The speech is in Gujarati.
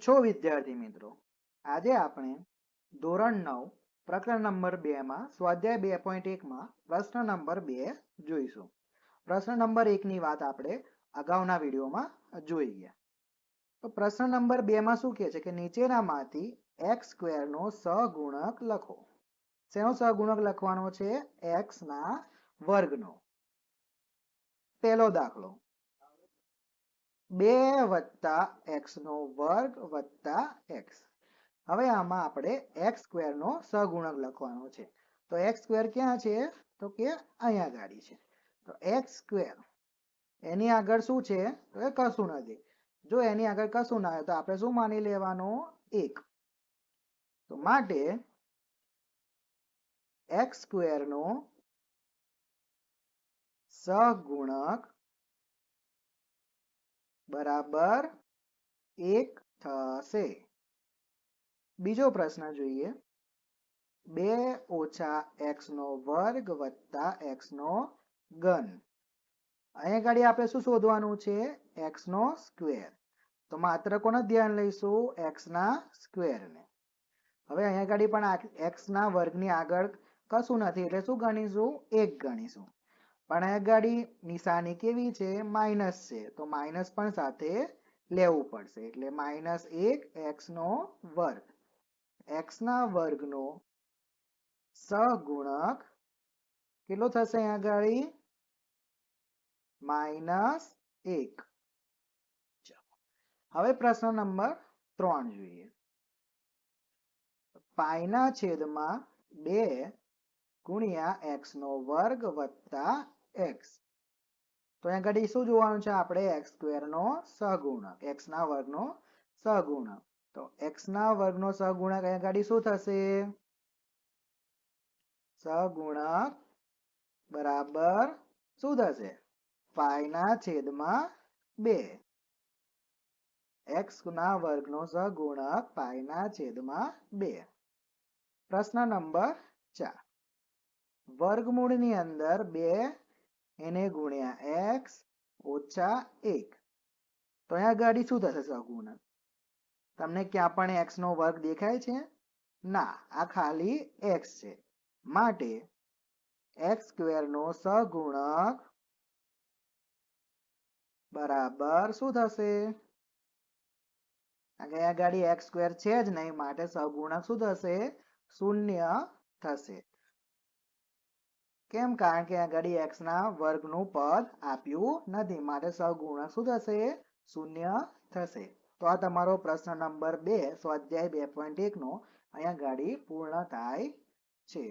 છો વિદ્યાર્થી મિત્રો? આજે આપણે ધોરણ 9 પ્રકરણ નંબર 2 માં સ્વાધ્યાય 2.1 માં પ્રશ્ન નંબર 2 જોઈશું. પ્રશ્ન નંબર 1 ની વાત આપણે અગાઉના વિડીયોમાં જોઈ ગયા. તો પ્રશ્ન નંબર 2 માં શું કહે છે કે નીચેનામાંથી x² નો સહગુણક લખો. શેનો સહગુણક લખવાનો છે? x ના વર્ગનો. પહેલો દાખલો 2 + x² + x. હવે આમાં આપણે x² નો સહગુણક લખવાનો છે. તો x² ક્યાં છે? તો કે અહીંયા ગાડી છે. તો x² એની આગળ શું છે? તો એ કશું નથી. જો એની આગળ કશું ના હોય તો આપણે શું માની લેવાનું? 1. તો માટે x² નો સહગુણક બરાબર 1 થશે. બીજો પ્રશ્ન જોઈએ 2 - x² + x3. અહીંયા ગાડી આપણે શું શોધવાનું છે? x². તો માત્ર કોને ધ્યાન લઈશું? x ના સ્ક્વેરને. હવે અહીંયા ગાડી પણ x ના વર્ગની આગળ કશું નથી એટલે શું ગણીશું? 1 ગણીશું. પણ અહીંયા ગાડી નિશાની કેવી છે? માઇનસ છે. તો માઇનસ પણ સાથે લેવું પડશે એટલે -1 x². x ના વર્ગનો સહગુણક કેટલો થશે અહીંયા ગાડી? -1. હવે પ્રશ્ન નંબર 3 જોઈએ. પાઈના છેદમાં 2 × x² + x. તો અહીંયા ઘડી શું જોવાનું છે આપણે? x² નો સહગુણક, x ના વર્ગનો સહગુણક. તો x ના વર્ગનો સહગુણક અહીંયા ઘડી શું થશે? સહગુણક બરાબર શું થશે? પાઈના છેદમાં 2. x ના વર્ગનો સહગુણક પાઈના છેદમાં 2. પ્રશ્ન નંબર 4. વર્ગમૂળની અંદર 2 એને ગુણ્યા x - 1. તો અહીંયા ગાડી શું થશે સહગુણક? તમને ક્યાં પણ x નો વર્ગ દેખાય છે? ના, આ ખાલી x છે. માટે x² નો સહગુણક બરાબર શું થશે? અહીંયા ગાડી x² છે જ નહીં માટે સહગુણક શું થશે? 0 થશે. કેમ? કારણ કે આ ગાડી x ના વર્ગનું પદ આપ્યું નથી માટે સહગુણક શું થશે? 0 થશે. તો આ તમારો પ્રશ્ન નંબર 2 સ્વાધ્યાય 2.1 નો અહીંયા ગાડી પૂર્ણ થાય છે.